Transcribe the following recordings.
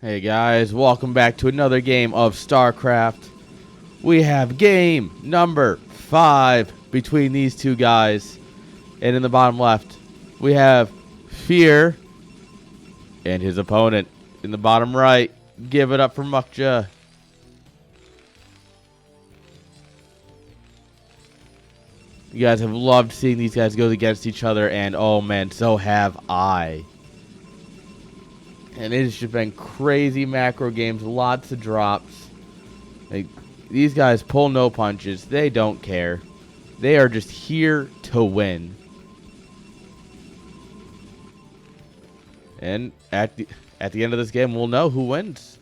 Hey guys, welcome back to another game of StarCraft. We have game number 5 between these two guys. And in the bottom left, we have Fear and his opponent. In the bottom right, give it up for MukJa. You guys have loved seeing these guys go against each other, and oh man, so have I. And it has just been crazy macro games, lots of drops. Like, these guys pull no punches. They don't care. They are just here to win. And at the end of this game, we'll know who wins.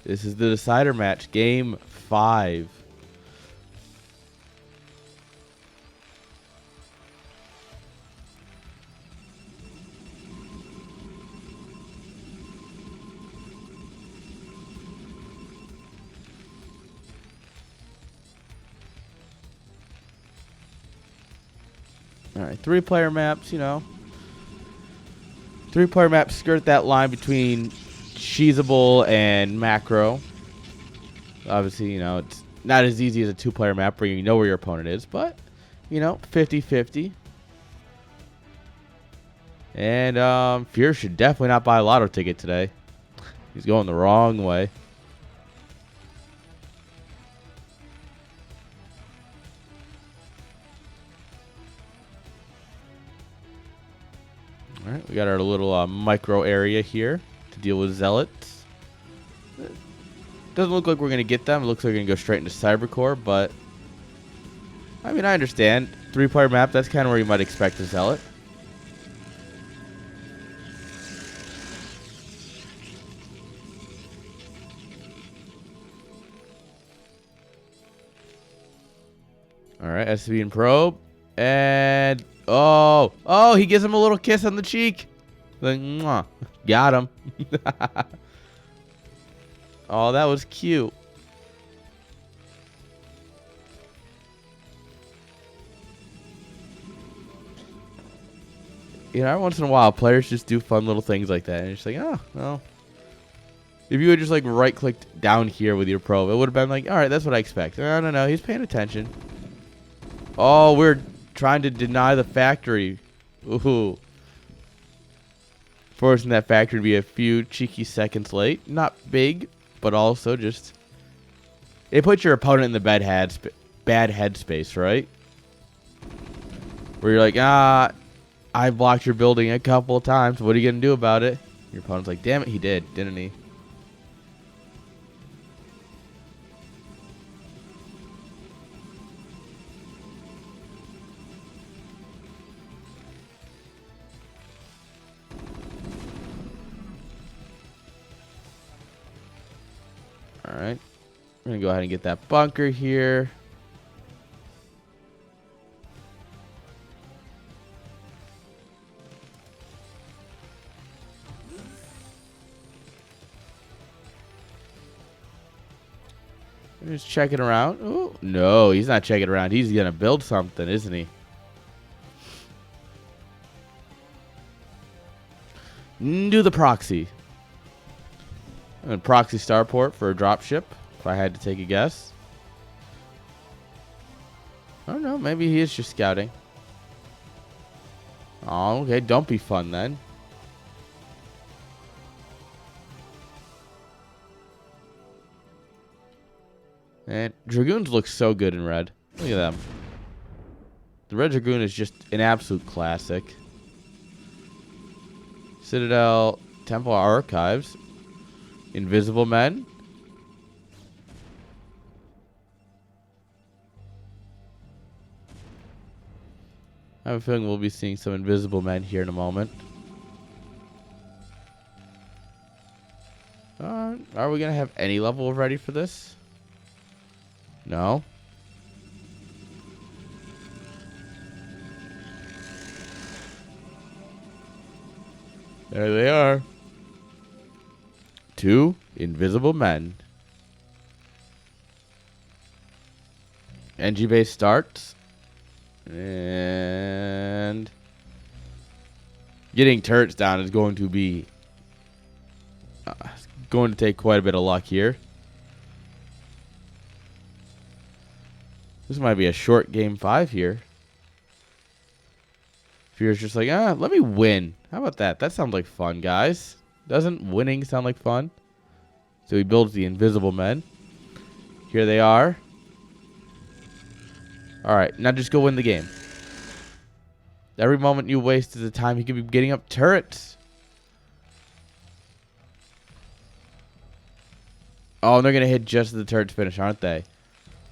This is the decider match, game 5. Alright, 3-player maps, you know. 3-player maps skirt that line between cheesable and macro. Obviously, you know, it's not as easy as a 2-player map where you know where your opponent is, but, you know, 50-50. And Fear should definitely not buy a lotto ticket today. He's going the wrong way. Alright, we got our little micro area here to deal with zealots. Doesn't look like we're going to get them. It looks like we're going to go straight into Cybercore, but I mean, I understand. 3-player map, that's kind of where you might expect a zealot. Alright, SCV and probe. And oh, he gives him a little kiss on the cheek. Like, mwah. Got him. Oh, that was cute. You know, every once in a while, players just do fun little things like that. And it's like, oh, well. If you had just, like, right-clicked down here with your probe, it would have been like, all right, that's what I expect. No, he's paying attention. Oh, we're trying to deny the factory. Ooh. Forcing that factory to be a few cheeky seconds late. Not big, but also just... It puts your opponent in the bad headspace, right? Where you're like, I blocked your building a couple of times. What are you going to do about it? Your opponent's like, damn it, he did, didn't he? Alright. We're going to go ahead and get that bunker here. Just checking around. Oh, no, he's not checking around. He's going to build something, isn't he? Do the proxy. And proxy starport for a dropship, if I had to take a guess. I don't know. Maybe he is just scouting. Oh, okay. Don't be fun then. And Dragoons look so good in red. Look at them. The Red Dragoon is just an absolute classic. Citadel, Temple Archives. Invisible Men. I have a feeling we'll be seeing some Invisible Men here in a moment. Are we going to have any level ready for this? No. There they are. 2 Invisible Men. NG base starts. And getting turrets down is going to be Going to take quite a bit of luck here. This might be a short game 5 here. Fear's just like, let me win. How about that? That sounds like fun, guys. Doesn't winning sound like fun? So he builds the invisible men. Here they are. Alright, now just go win the game. Every moment you waste is the time you could be getting up turrets. Oh, and they're going to hit just as the turrets finish, aren't they?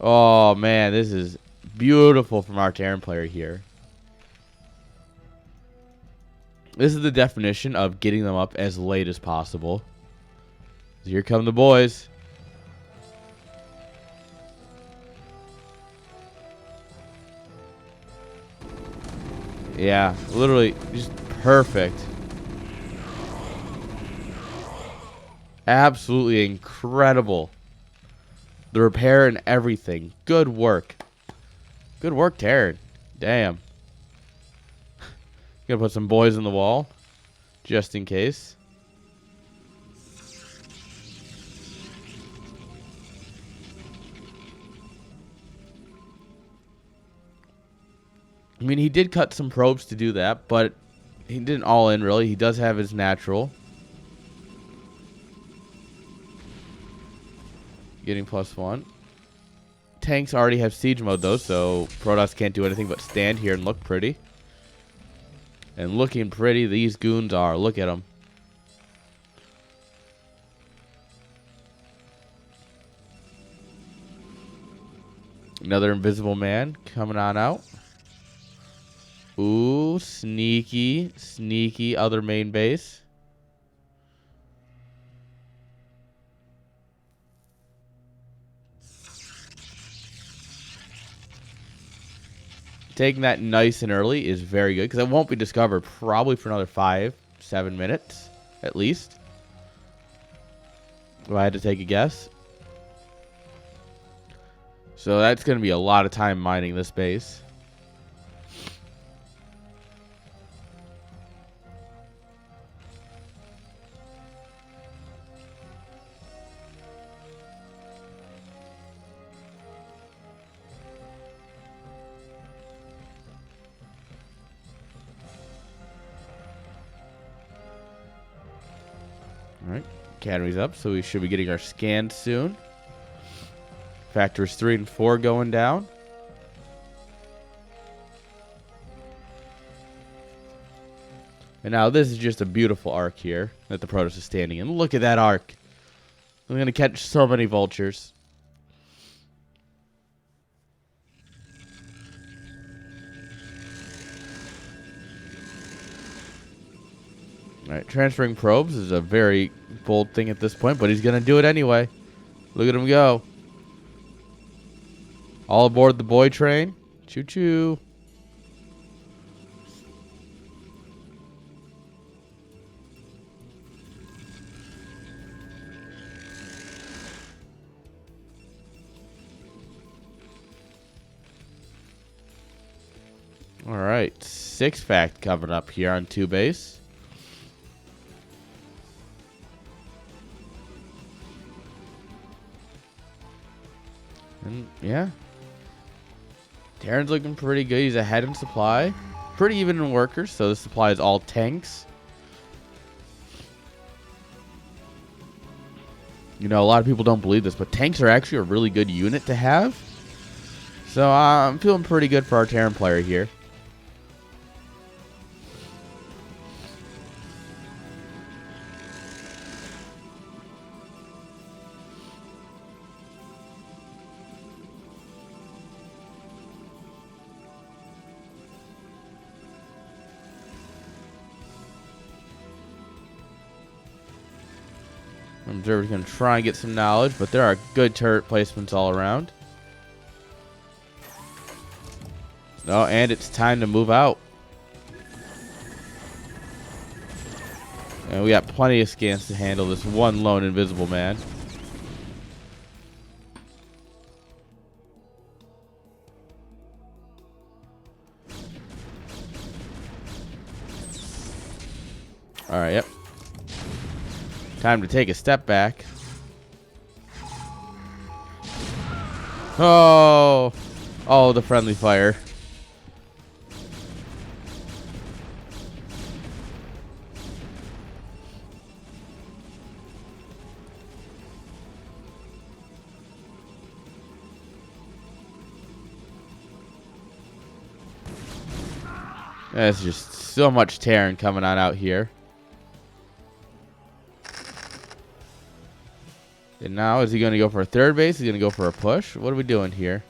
Oh, man, this is beautiful from our Terran player here. This is the definition of getting them up as late as possible. So here come the boys. Yeah, literally just perfect. Absolutely incredible. The repair and everything. Good work. Good work, Terran. Damn. Gonna put some boys on the wall. Just in case. I mean, he did cut some probes to do that, but he didn't all in, really. He does have his natural. Getting +1. Tanks already have siege mode, though, so PROTOSS can't do anything but stand here and look pretty. And looking pretty, these goons are. Look at them. Another invisible man coming on out. Ooh, sneaky, sneaky other main base. Taking that nice and early is very good because it won't be discovered probably for another 5-7 minutes at least. If I had to take a guess. So that's going to be a lot of time mining this base. Alright, Academy's up, so we should be getting our scans soon. Factors 3 and 4 going down. And now this is just a beautiful arc here that the PROTOSS is standing in. Look at that arc. I'm going to catch so many vultures. Alright, transferring probes is a very bold thing at this point, but he's going to do it anyway. Look at him go. All aboard the boy train. Choo-choo. Alright, 6 fact coming up here on 2 base. And yeah, Terran's looking pretty good. He's ahead in supply. Pretty even in workers, so the supply is all tanks. You know, a lot of people don't believe this, but tanks are actually a really good unit to have. So I'm feeling pretty good for our Terran player here. Observer's going to try and get some knowledge, but there are good turret placements all around. Oh, and it's time to move out. And we got plenty of scans to handle this one lone invisible man. Alright, yep. Time to take a step back. Oh! Oh, the friendly fire. There's just so much Terran coming on out here. And now, is he going to go for a third base? Is he going to go for a push? What are we doing here?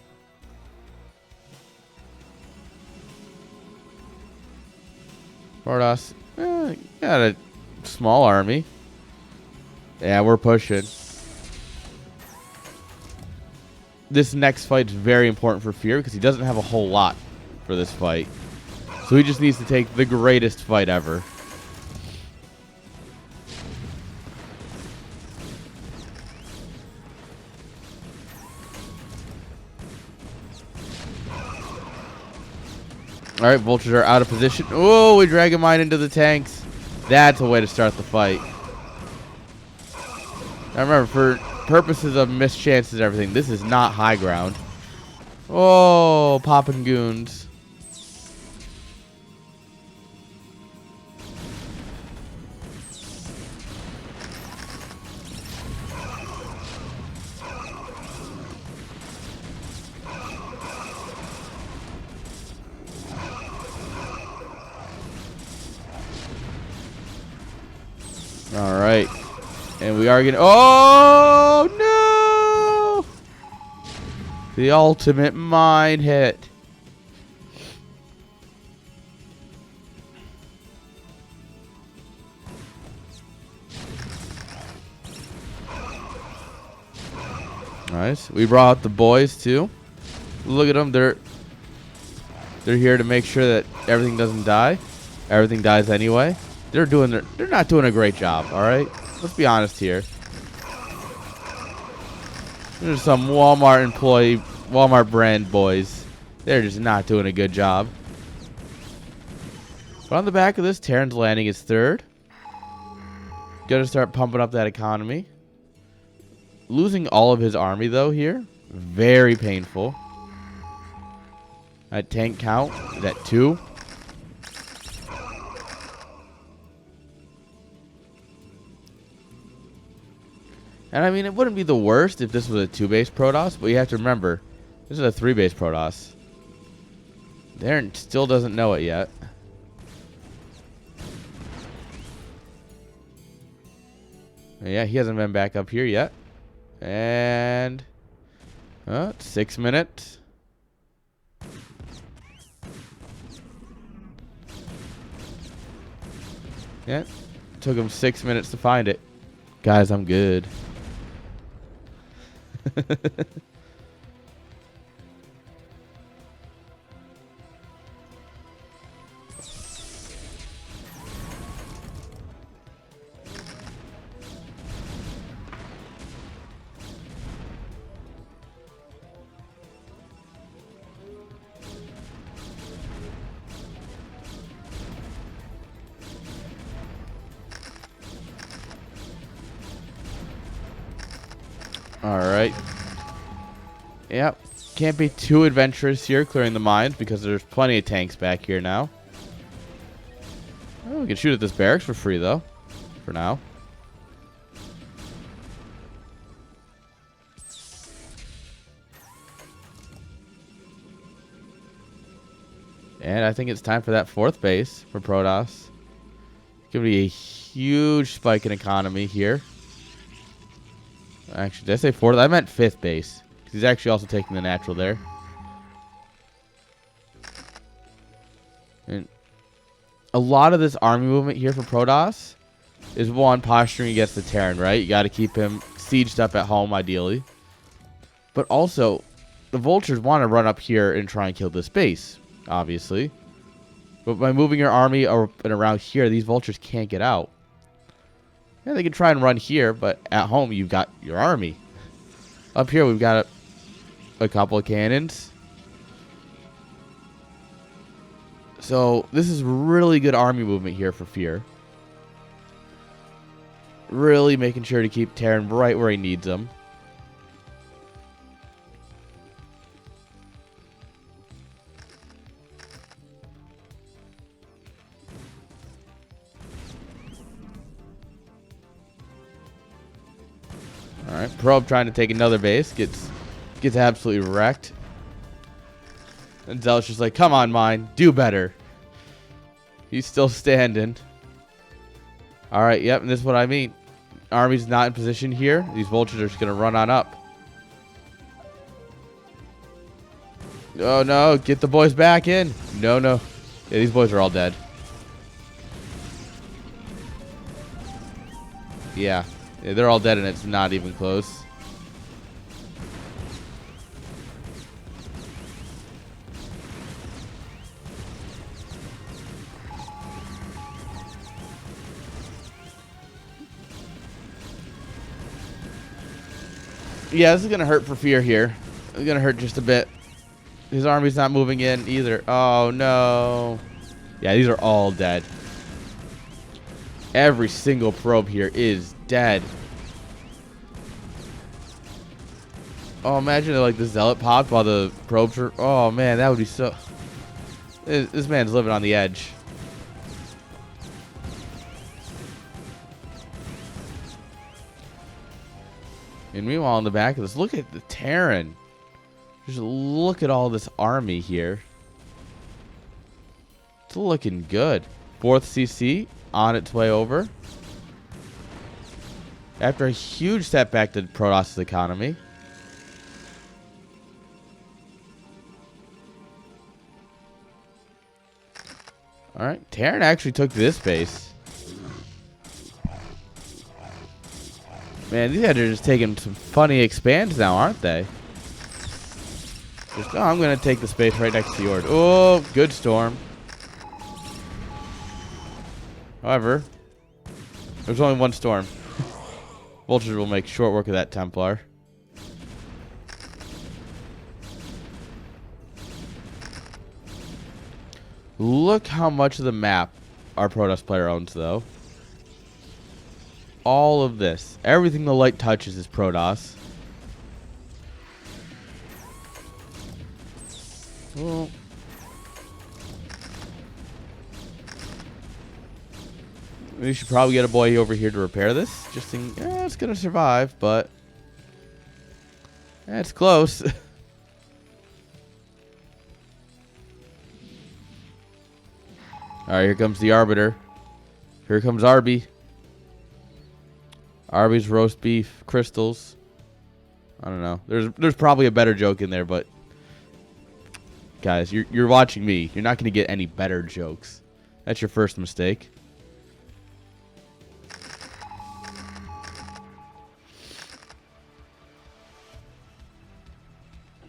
PROTOSS, got a small army. Yeah, we're pushing. This next fight is very important for Fear because he doesn't have a whole lot for this fight. So he just needs to take the greatest fight ever. Alright, vultures are out of position. Oh, we drag a mine into the tanks. That's a way to start the fight. Now remember, for purposes of missed chances and everything, this is not high ground. Oh, popping goons. All right, and we are getting. Oh no! The ultimate mine hit. Nice. We brought out the boys too. Look at them. They're here to make sure that everything doesn't die. Everything dies anyway. They're not doing a great job, all right? Let's be honest here. There's some Walmart brand boys. They're just not doing a good job. But on the back of this, Terran's landing is third. Gotta start pumping up that economy. Losing all of his army, though, here. Very painful. That tank count is at 2. And I mean, it wouldn't be the worst if this was a 2-base PROTOSS, but you have to remember, this is a 3-base PROTOSS. Darren still doesn't know it yet. Yeah, he hasn't been back up here yet. And 6 minutes. Yeah, took him 6 minutes to find it. Guys, I'm good. All right. Yep. Can't be too adventurous here clearing the mines because there's plenty of tanks back here now. Oh, we can shoot at this barracks for free, though. For now. And I think it's time for that 4th base for PROTOSS. Give me a huge spike in economy here. Actually, did I say 4th? I meant 5th base. He's actually also taking the natural there. And a lot of this army movement here for PROTOSS is one, posturing against the Terran, right? You got to keep him sieged up at home, ideally. But also, the vultures want to run up here and try and kill this base, obviously. But by moving your army up and around here, these vultures can't get out. Yeah, they can try and run here, but at home, you've got your army. Up here, we've got a couple of cannons. So, this is really good army movement here for Fear. Really making sure to keep Terran right where he needs them. Alright, Probe trying to take another base. Gets absolutely wrecked. And Zealot's just like, come on, mine. Do better. He's still standing. Alright, yep, and this is what I mean. Army's not in position here. These vultures are just going to run on up. Oh, no. Get the boys back in. No, no. Yeah, these boys are all dead. Yeah. Yeah, they're all dead and it's not even close. Yeah, this is going to hurt for Fear here. It's going to hurt just a bit. His army's not moving in either. Oh, no. Yeah, these are all dead. Every single probe here is dead. Oh, imagine if, like, the Zealot popped while the probes were... Oh, man, that would be so... This man's living on the edge. And meanwhile, in the back of this, look at the Terran. Just look at all this army here. It's looking good. 4th CC on its way over. After a huge setback to PROTOSS' economy. Alright, Terran actually took this base. Man, these guys are just taking some funny expands now, aren't they? Just, oh, I'm going to take the space right next to yours. Oh, good storm. However, there's only one storm. Vultures will make short work of that Templar. Look how much of the map our PROTOSS player owns, though. All of this. Everything the light touches is PROTOSS. Well, we should probably get a boy over here to repair this. Just think, it's going to survive, but it's close. Alright, here comes the Arbiter. Here comes Arby. Arby's roast beef, crystals. I don't know. There's probably a better joke in there, but guys, you're watching me. You're not going to get any better jokes. That's your first mistake.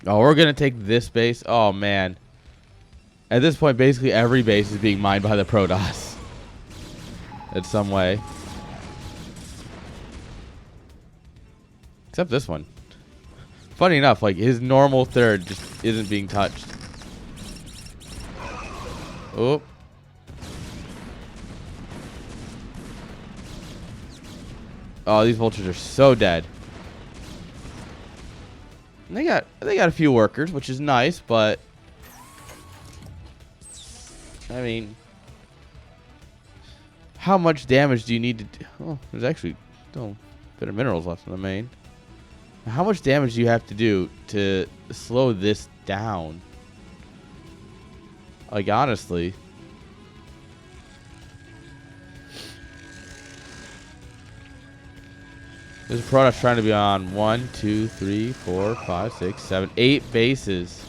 Oh, we're going to take this base. Oh, man. At this point, basically every base is being mined by the PROTOSS. In some way. Except this one. Funny enough, like, his normal third just isn't being touched. Oh. Oh, these vultures are so dead. And they got a few workers, which is nice, but I mean, how much damage do you need to do? Oh, there's actually still a bit of minerals left in the main. How much damage do you have to do to slow this down? Like, honestly. This PROTOSS trying to be on 1, 2, 3, 4, 5, 6, 7, 8 bases.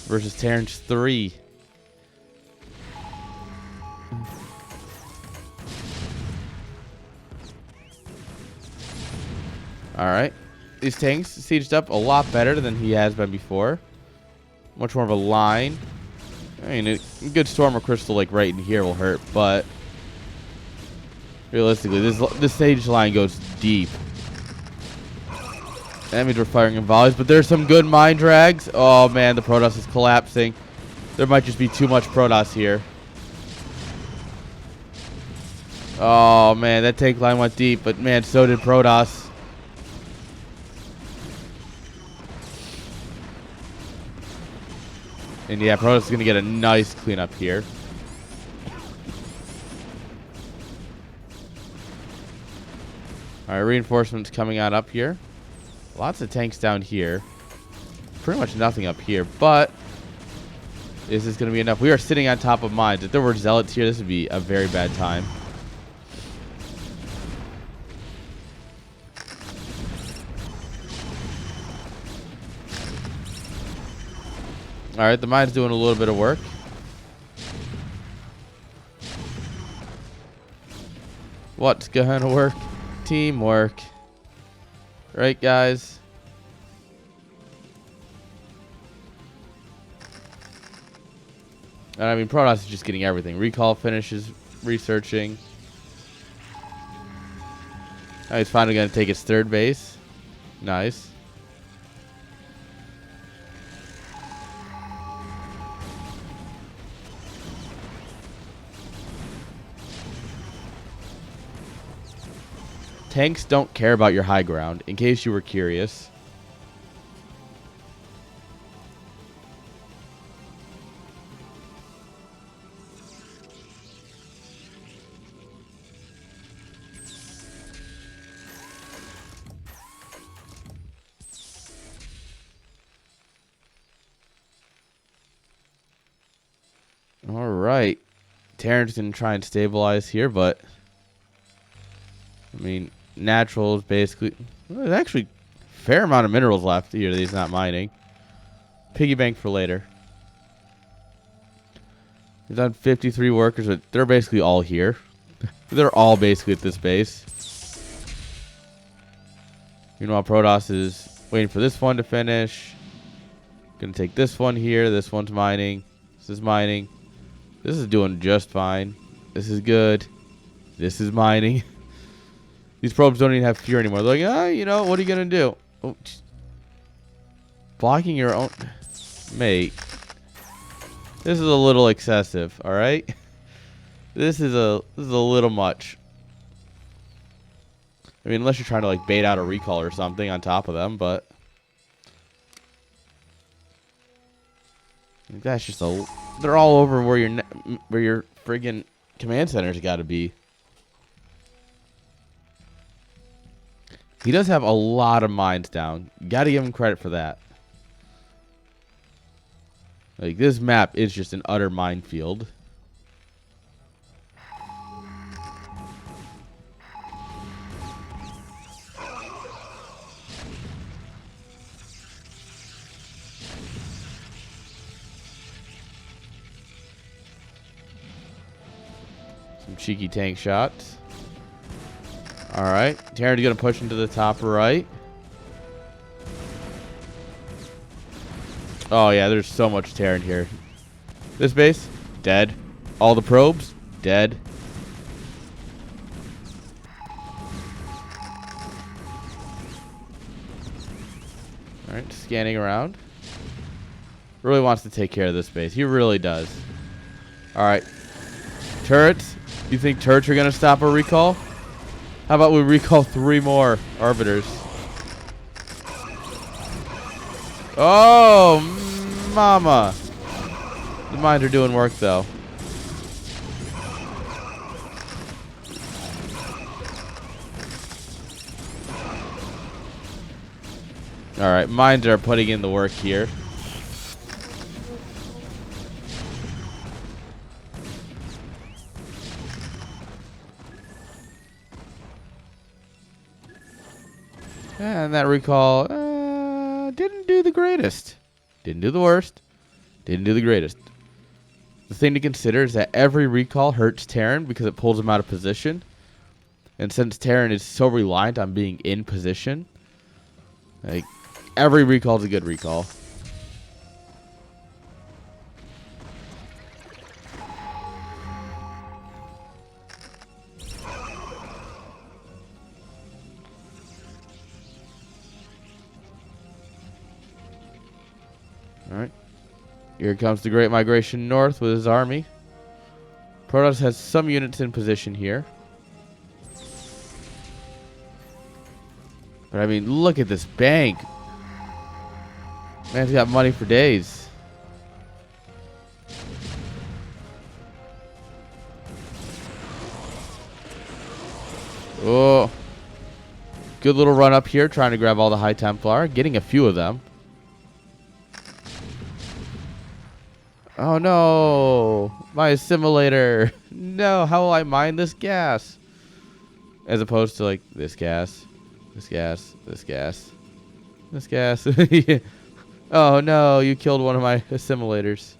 Versus Terran's 3. Alright. These tanks sieged up a lot better than he has been before. Much more of a line. I mean, a good storm of crystal like right in here will hurt, but realistically, this stage line goes deep. That means we're firing in volleys, but there's some good mine drags. Oh man, the PROTOSS is collapsing. There might just be too much PROTOSS here. Oh, man, that tank line went deep, but, man, so did PROTOSS. And, yeah, PROTOSS is going to get a nice cleanup here. All right, reinforcements coming on up here. Lots of tanks down here. Pretty much nothing up here, but is this going to be enough? We are sitting on top of mines. If there were zealots here, this would be a very bad time. All right, the mine's doing a little bit of work. What's going to work? Teamwork. Right, guys? And I mean, PROTOSS is just getting everything. Recall finishes researching. Oh, he's finally going to take his third base. Nice. Tanks don't care about your high ground, in case you were curious. All right. Terran's going to try and stabilize here, but I mean, natural is basically... Well, there's actually a fair amount of minerals left here that he's not mining. Piggy bank for later. He's done 53 workers, but they're basically all here. They're all basically at this base. Meanwhile, PROTOSS is waiting for this one to finish. Gonna take this one here. This one's mining. This is mining. This is doing just fine. This is good. This is mining. These probes don't even have fuel anymore. They're like, ah, you know, what are you going to do? Oh, blocking your own... Mate. This is a little excessive, all right? This is a little much. I mean, unless you're trying to, like, bait out a recall or something on top of them, but... That's just a... They're all over where your friggin' command center's got to be. He does have a lot of mines down. Got to give him credit for that. Like, this map is just an utter minefield. Some cheeky tank shots. All right, Terran's gonna push into the top right. Oh yeah, there's so much Terran here. This base, dead. All the probes, dead. All right, scanning around. Really wants to take care of this base. He really does. All right, turrets. You think turrets are gonna stop a recall? How about we recall 3 more arbiters? Oh, mama. The mines are doing work, though. All right, mines are putting in the work here. And that recall didn't do the greatest. Didn't do the worst. Didn't do the greatest. The thing to consider is that every recall hurts Terran because it pulls him out of position. And since Terran is so reliant on being in position, like, every recall is a good recall. Alright. Here comes the Great Migration North with his army. PROTOSS has some units in position here. But I mean, look at this bank. Man's got money for days. Oh. Good little run up here, trying to grab all the High Templar. Getting a few of them. Oh no. My assimilator. No, how will I mine this gas? As opposed to like this gas. This gas. This gas. This gas. Oh no, you killed one of my assimilators.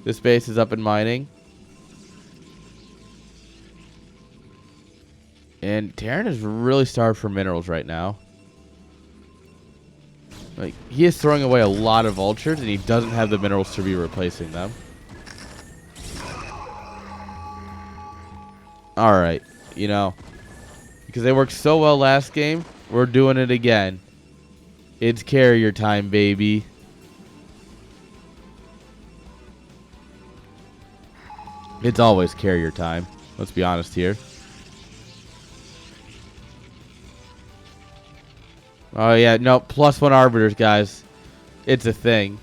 This base is up and mining. And Terran is really starved for minerals right now. Like, he is throwing away a lot of vultures, and he doesn't have the minerals to be replacing them. Alright, you know, because they worked so well last game, we're doing it again. It's carrier time, baby. It's always carrier time. Let's be honest here. Oh, yeah. No, +1 arbiters, guys. It's a thing.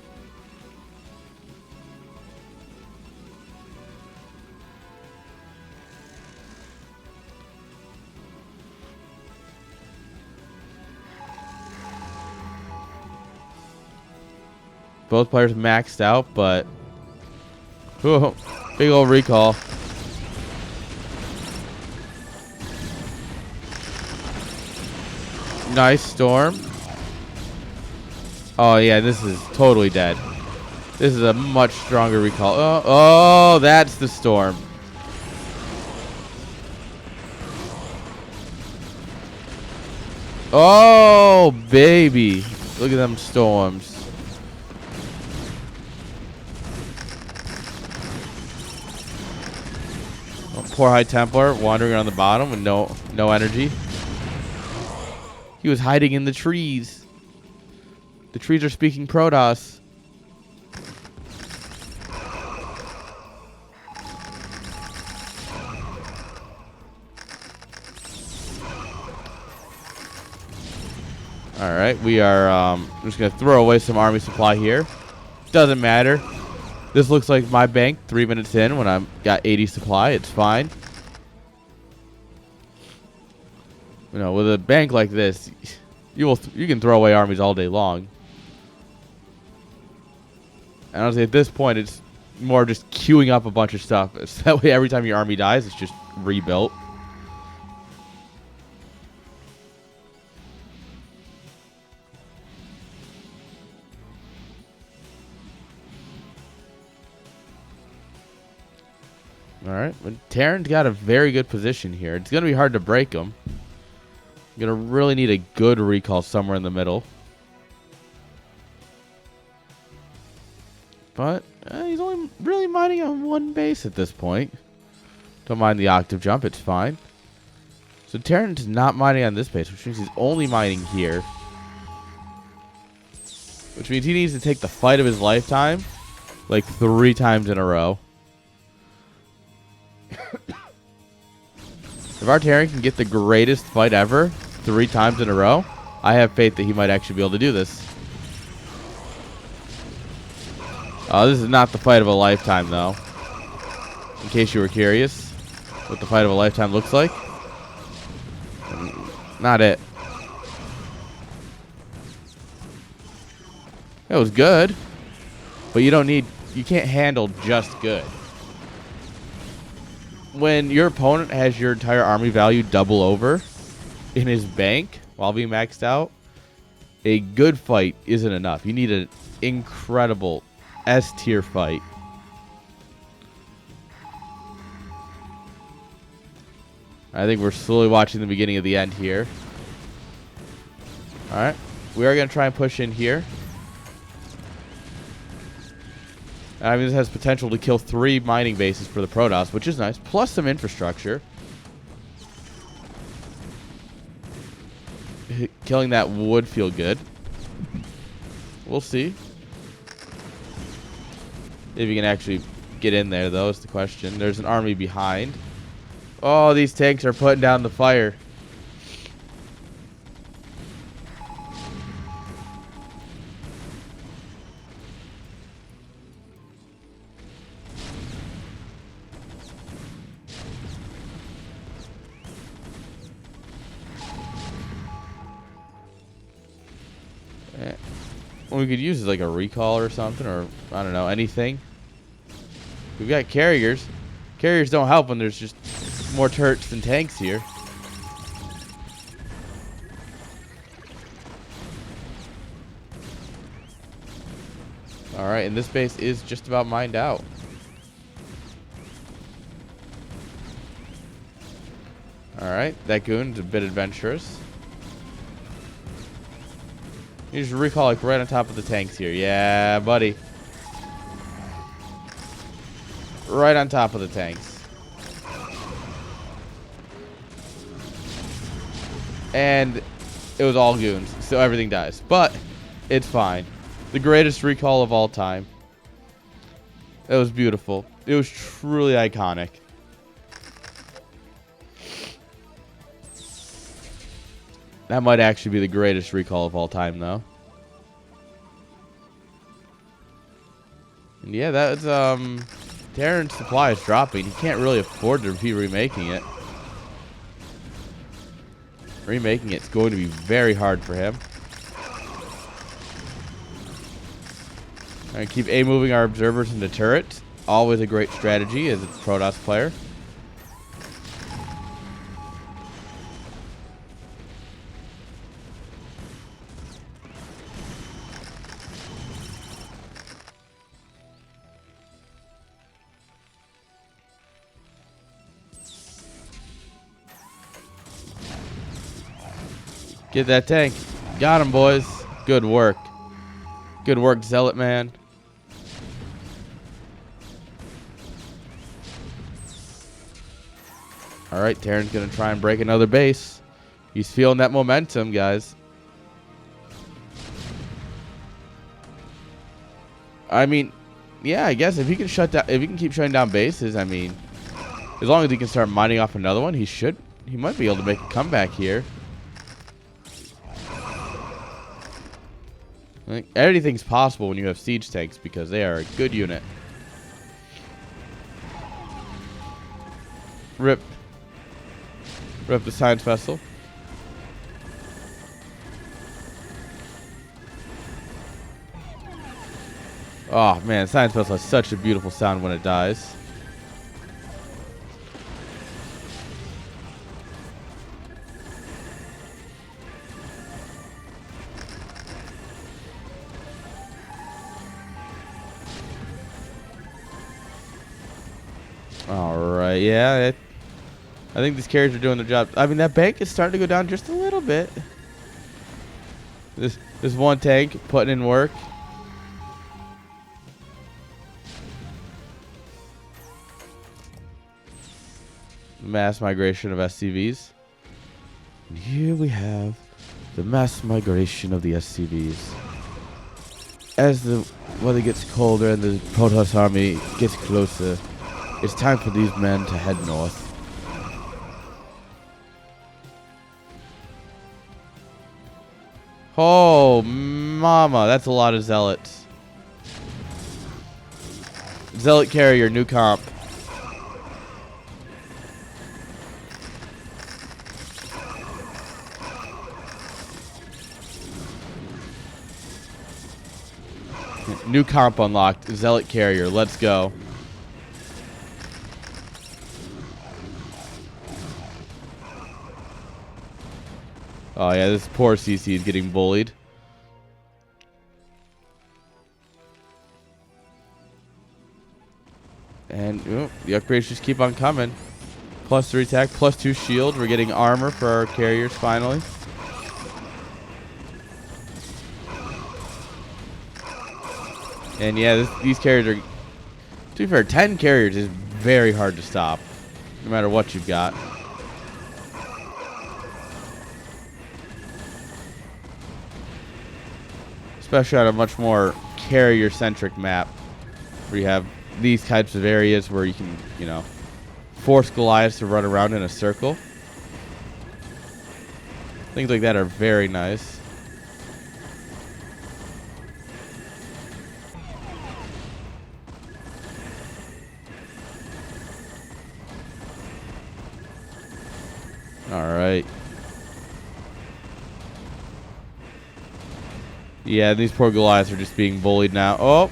Both players maxed out, but... Ooh, big old recall. Nice storm. Oh, yeah, this is totally dead. This is a much stronger recall. Oh, that's the storm. Oh, baby. Look at them storms. Oh, poor High Templar wandering on the bottom with no energy. He was hiding in the trees. The trees are speaking PROTOSS. Alright, we are just going to throw away some army supply here. Doesn't matter. This looks like my bank 3 minutes in when I've got 80 supply. It's fine. You know, with a bank like this, you can throw away armies all day long. And honestly, at this point, it's more just queuing up a bunch of stuff. So that way, every time your army dies, it's just rebuilt. Alright, but Terran's got a very good position here. It's going to be hard to break him. You're going to really need a good recall somewhere in the middle. But he's only really mining on one base at this point. Don't mind the octave jump, it's fine. So Terran's not mining on this base, which means he's only mining here. Which means he needs to take the fight of his lifetime like 3 times in a row. If our Terran can get the greatest fight ever 3 times in a row, I have faith that he might actually be able to do this. This is not the fight of a lifetime, though. In case you were curious what the fight of a lifetime looks like. Not it. It was good, but you can't handle just good. When your opponent has your entire army value double over in his bank while being maxed out, a good fight isn't enough. You need an incredible S-tier fight. I think we're slowly watching the beginning of the end here. Alright. We are going to try and push in here. I mean, this has potential to kill 3 mining bases for the PROTOSS, which is nice, plus some infrastructure. Killing that would feel good. We'll see. If you can actually get in there, though, is the question. There's an army behind. Oh, these tanks are putting down the fire. What we could use is like a recall or something, or I don't know, anything. We've got carriers. Carriers don't help when there's just more turrets than tanks here. Alright, and this base is just about mined out. Alright, that goon's a bit adventurous. You just recall like right on top of the tanks here. Yeah, buddy. Right on top of the tanks. And it was all goons, so everything dies. But it's fine. The greatest recall of all time. It was beautiful. It was truly iconic. That might actually be the greatest recall of all time, though. And yeah, that's, Terran's supply is dropping. He can't really afford to be remaking it. Remaking it's going to be very hard for him. And keep moving our observers into turrets. Always a great strategy as a PROTOSS player. Get that tank. Got him, boys. Good work. Good work, Zealot man. Alright, Terran's going to try and break another base. He's feeling that momentum, guys. I mean, yeah, I guess if he can keep shutting down bases, I mean, as long as he can start mining off another one, he might be able to make a comeback here. Anything's possible when you have siege tanks because they are a good unit. Rip the science vessel. Oh man, science vessel has such a beautiful sound when it dies. Alright, yeah. I think these carriers are doing their job. I mean, that bank is starting to go down just a little bit. This one tank putting in work. Mass migration of SCVs. And here we have the mass migration of the SCVs. As the weather gets colder and the PROTOSS army gets closer, it's time for these men to head north. Oh, mama, that's a lot of zealots. Zealot carrier, new comp. New comp unlocked. Zealot carrier, let's go. Oh yeah, this poor CC is getting bullied. And the upgrades just keep on coming. +3 attack, +2 shield. We're getting armor for our carriers finally. And yeah, these carriers are, to be fair, 10 carriers is very hard to stop, no matter what you've got. Especially on a much more carrier-centric map, where you have these types of areas where you can, force Goliaths to run around in a circle. Things like that are very nice. All right. Yeah, these poor Goliaths are just being bullied now. Oh,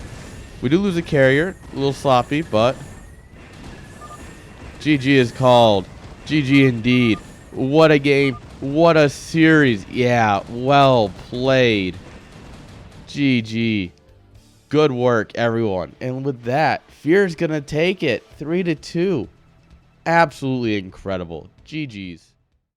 we do lose a carrier. A little sloppy, but GG is called. GG indeed. What a game. What a series. Yeah, well played. GG. Good work, everyone. And with that, Fear's going to take it 3-2. Absolutely incredible. GG's.